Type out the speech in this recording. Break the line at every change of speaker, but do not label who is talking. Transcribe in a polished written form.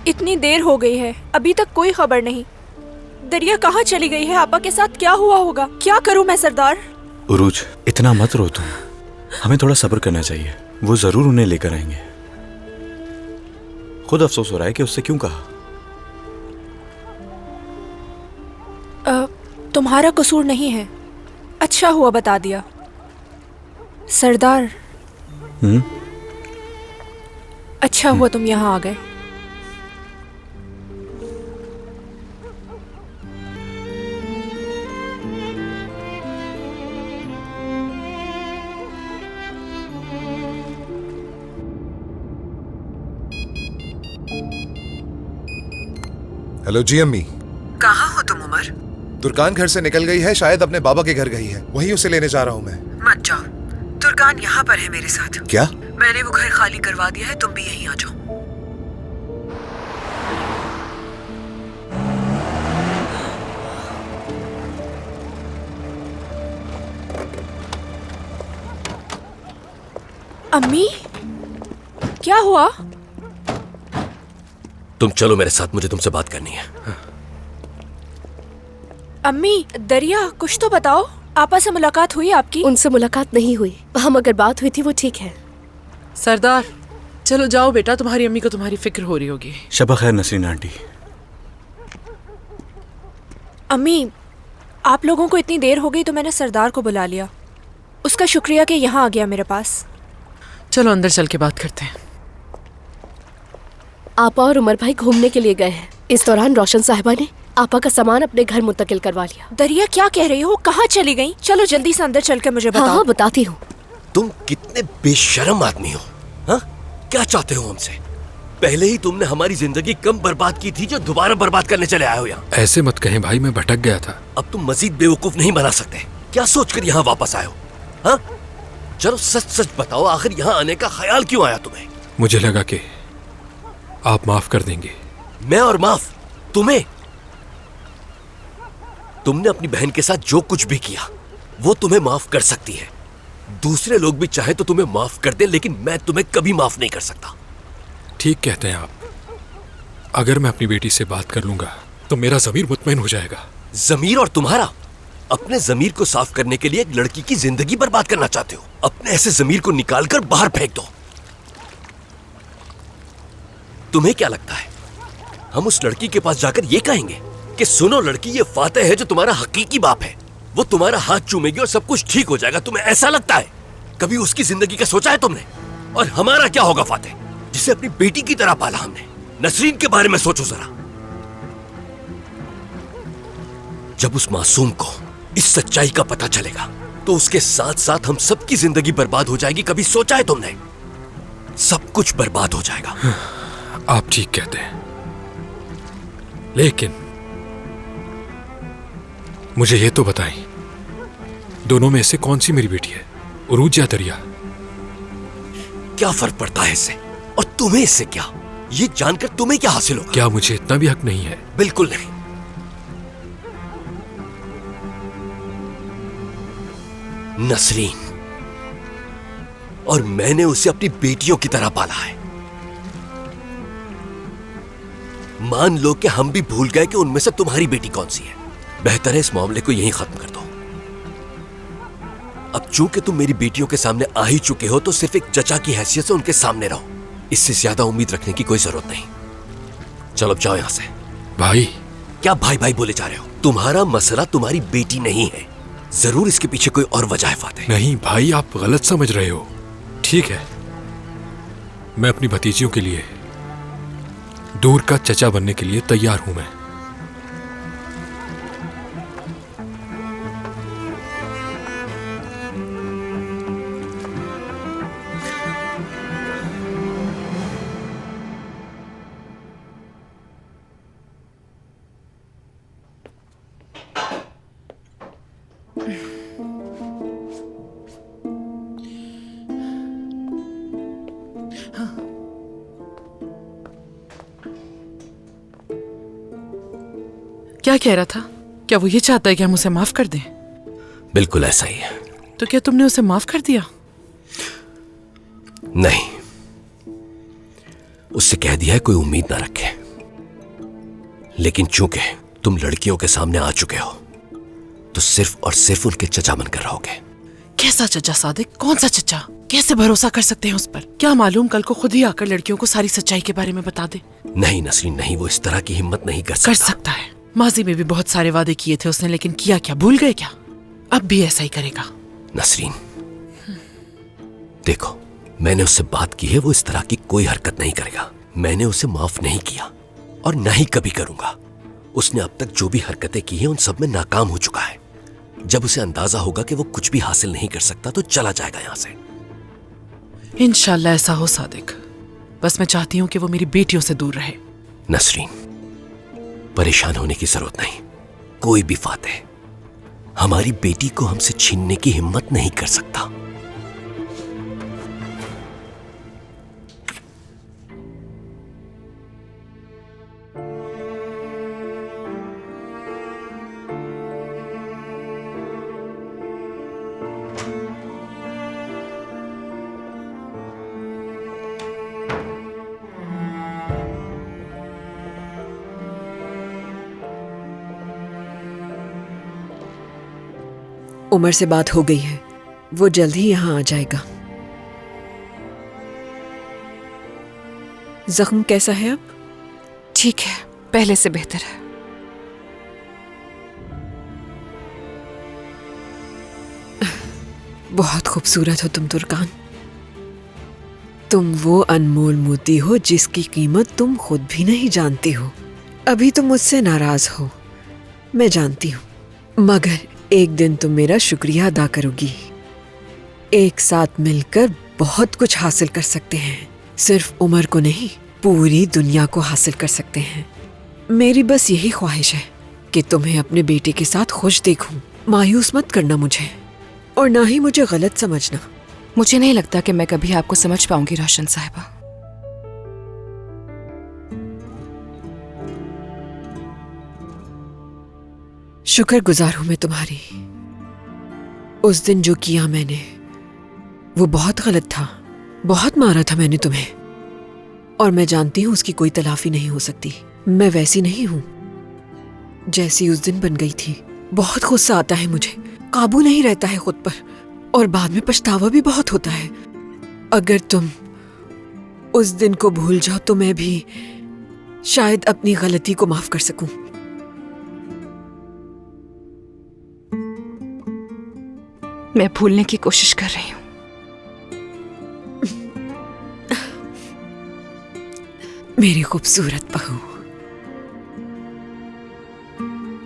इतनी देर हो गई है, अभी तक कोई खबर नहीं। दरिया कहाँ चली गई है? आपा के साथ क्या हुआ होगा? क्या करूं मैं सरदार?
उरूज, इतना मत रो तुम। हमें थोड़ा सब्र करना चाहिए, वो जरूर उन्हें लेकर आएंगे। खुद अफसोस हो रहा है कि उससे क्यों कहा।
तुम्हारा कसूर नहीं है, अच्छा हुआ बता दिया सरदार। अच्छा हुआ तुम यहाँ आ गए।
हेलो जी अम्मी।
कहाँ हो तुम उमर?
तुर्कान घर से निकल गई है, शायद अपने बाबा के घर गई है, वहीं उसे लेने जा रहा हूँ मैं।
मत जाओ, तुर्कान यहाँ पर है मेरे साथ।
क्या?
मैंने वो घर खाली करवा दिया है, तुम भी यहीं आ जाओ।
अम्मी, क्या हुआ?
तुम चलो मेरे साथ, मुझे तुमसे बात करनी है।
अम्मी, दरिया कुछ तो बताओ, आपा से मुलाकात हुई आपकी?
उनसे मुलाकात नहीं हुई, हम अगर बात हुई थी वो ठीक है।
सरदार चलो जाओ बेटा, तुम्हारी अम्मी को तुम्हारी फिक्र हो रही होगी।
शबा खैर नसरीन आंटी।
अम्मी, आप लोगों को इतनी देर हो गई तो मैंने सरदार को बुला लिया। उसका शुक्रिया कि यहाँ आ गया मेरे पास।
चलो अंदर चल के बात करते हैं।
आपा और उमर भाई घूमने के लिए गए हैं। इस दौरान रोशन साहिबा ने आपा का सामान अपने घर मुंतकिल करवा लिया।
दरिया क्या कह रही हो? कहाँ चली गई? चलो जल्दी से अंदर चल के मुझे बताओ।
हाँ बताती हूँ।
तुम कितने बेशर्म आदमी हो, हाँ? क्या चाहते हो हमसे? पहले ही तुमने हमारी जिंदगी कम बर्बाद की थी जो दोबारा बर्बाद करने चले आए हो यहाँ।
ऐसे मत कहें भाई, मैं भटक गया था।
अब तुम मजीद बेवकूफ नहीं बना सकते। क्या सोचकर यहाँ वापस आए हो, हाँ? चलो सच सच बताओ, आखिर यहाँ आने का ख्याल क्यों आया तुम्हें?
मुझे लगा कि आप माफ कर देंगे।
मैं और माफ? तुम्हें? तुमने अपनी बहन के साथ जो कुछ भी किया वो तुम्हें माफ कर सकती है। दूसरे लोग भी चाहे तो तुम्हें माफ कर दे, लेकिन मैं तुम्हें कभी माफ नहीं कर सकता।
ठीक कहते हैं आप। अगर मैं अपनी बेटी से बात कर लूंगा तो मेरा ज़मीर मुतमईन हो जाएगा।
ज़मीर और तुम्हारा? अपने ज़मीर को साफ करने के लिए एक लड़की की जिंदगी बर्बाद करना चाहते हो? अपने ऐसे ज़मीर को निकालकर बाहर फेंक दो। तुम्हें क्या लगता है हम उस लड़की के पास जाकर ये कहेंगे कि सुनो लड़की, ये फातेह है जो तुम्हारा हकीकी बाप है, वो तुम्हारा हाथ चूमेगी और सब कुछ ठीक हो जाएगा? तुम्हें ऐसा लगता है? कभी उसकी जिंदगी का सोचा है तुमने? और हमारा क्या होगा फातेह, जिसे अपनी बेटी की तरह पाला हमने? नसरीन के बारे में सोचो जरा। जब उस मासूम को इस सच्चाई का पता चलेगा तो उसके साथ साथ हम सबकी जिंदगी बर्बाद हो जाएगी। कभी सोचा है तुमने? सब कुछ बर्बाद हो जाएगा।
आप ठीक कहते हैं, लेकिन मुझे ये तो बताएं, दोनों में से कौन सी मेरी बेटी है, उरूज या दरिया?
क्या फर्क पड़ता है इससे? और तुम्हें इससे क्या? ये जानकर तुम्हें क्या हासिल होगा?
क्या मुझे इतना भी हक नहीं है?
बिल्कुल नहीं। नसरीन, और मैंने उसे अपनी बेटियों की तरह पाला है। मान लो कि हम भी भूल गए कि उनमें से तुम्हारी बेटी कौन सी है। बेहतर है इस मामले को यहीं खत्म कर दो। अब चूंकि तुम मेरी बेटियों के सामने आ ही चुके हो तो सिर्फ एक चचा की हैसियत से उनके सामने रहो। इससे ज्यादा उम्मीद रखने की कोई जरूरत नहीं। चलो अब जाओ यहां से।
भाई?
क्या भाई भाई बोले जा रहे हो? तुम्हारा मसला तुम्हारी बेटी नहीं है, जरूर इसके पीछे कोई और वजह है फातेह।
नहीं भाई, आप गलत समझ रहे हो। ठीक है, मैं अपनी भतीजियों के लिए दूर का चचा बनने के लिए तैयार हूं। मैं
क्या कह रहा था? क्या वो ये चाहता है कि हम उसे माफ कर दें?
बिल्कुल ऐसा ही है।
तो क्या तुमने उसे माफ कर दिया?
नहीं, उससे कह दिया है कोई उम्मीद ना रखे। लेकिन चूंकि तुम लड़कियों के सामने आ चुके हो तो सिर्फ और सिर्फ उनके चचा बनकर रहोगे।
कैसा चचा सादिक? कौन सा चचा? कैसे भरोसा कर सकते हैं उस पर? क्या मालूम कल को खुद ही आकर लड़कियों को सारी सच्चाई के बारे में बता दे।
नहीं नसरीन नहीं, वो इस तरह की हिम्मत नहीं कर सकता।
कर सकता है। माजी में भी बहुत सारे वादे किए थे उसने, लेकिन किया क्या? भूल गए क्या? अब भी ऐसा ही करेगा।
नसरीन देखो, मैंने उससे बात की है, वो इस तरह की कोई हरकत नहीं करेगा। मैंने उसे माफ नहीं किया और ना ही कभी करूंगा। उसने अब तक जो भी हरकतें की हैं उन सब में नाकाम हो चुका है। जब उसे अंदाजा होगा कि वो कुछ भी हासिल नहीं कर सकता तो चला जाएगा यहां से।
इंशाल्लाह ऐसा हो सादिक। बस मैं चाहती हूँ कि वो मेरी बेटियों से दूर रहे।
नसरीन परेशान होने की जरूरत नहीं। कोई भी फातेह हमारी बेटी को हमसे छीनने की हिम्मत नहीं कर सकता।
उमर से बात हो गई है, वो जल्द ही यहाँ आ जाएगा। जख्म कैसा है अब?
ठीक है, पहले से बेहतर है।
बहुत खूबसूरत हो तुम तुर्कान। तुम वो अनमोल मोती हो जिसकी कीमत तुम खुद भी नहीं जानती हो। अभी तुम मुझसे नाराज हो, मैं जानती हूँ, मगर एक दिन तुम मेरा शुक्रिया अदा करोगी। एक साथ मिलकर बहुत कुछ हासिल कर सकते हैं। सिर्फ उमर को नहीं, पूरी दुनिया को हासिल कर सकते हैं। मेरी बस यही ख्वाहिश है कि तुम्हें अपने बेटे के साथ खुश देखूं। मायूस मत करना मुझे, और ना ही मुझे गलत समझना।
मुझे नहीं लगता कि मैं कभी आपको समझ पाऊंगी रोशन साहिबा।
शुक्रगुजार हूं मैं तुम्हारी। उस दिन जो किया मैंने वो बहुत गलत था। बहुत मारा था मैंने तुम्हें, और मैं जानती हूं उसकी कोई तलाफी नहीं हो सकती। मैं वैसी नहीं हूं जैसी उस दिन बन गई थी। बहुत गुस्सा आता है मुझे, काबू नहीं रहता है खुद पर, और बाद में पछतावा भी बहुत होता है। अगर तुम उस दिन को भूल जाओ तो मैं भी शायद अपनी गलती को माफ कर सकूं।
मैं भूलने की कोशिश कर रही हूँ।
मेरी खूबसूरत बहू।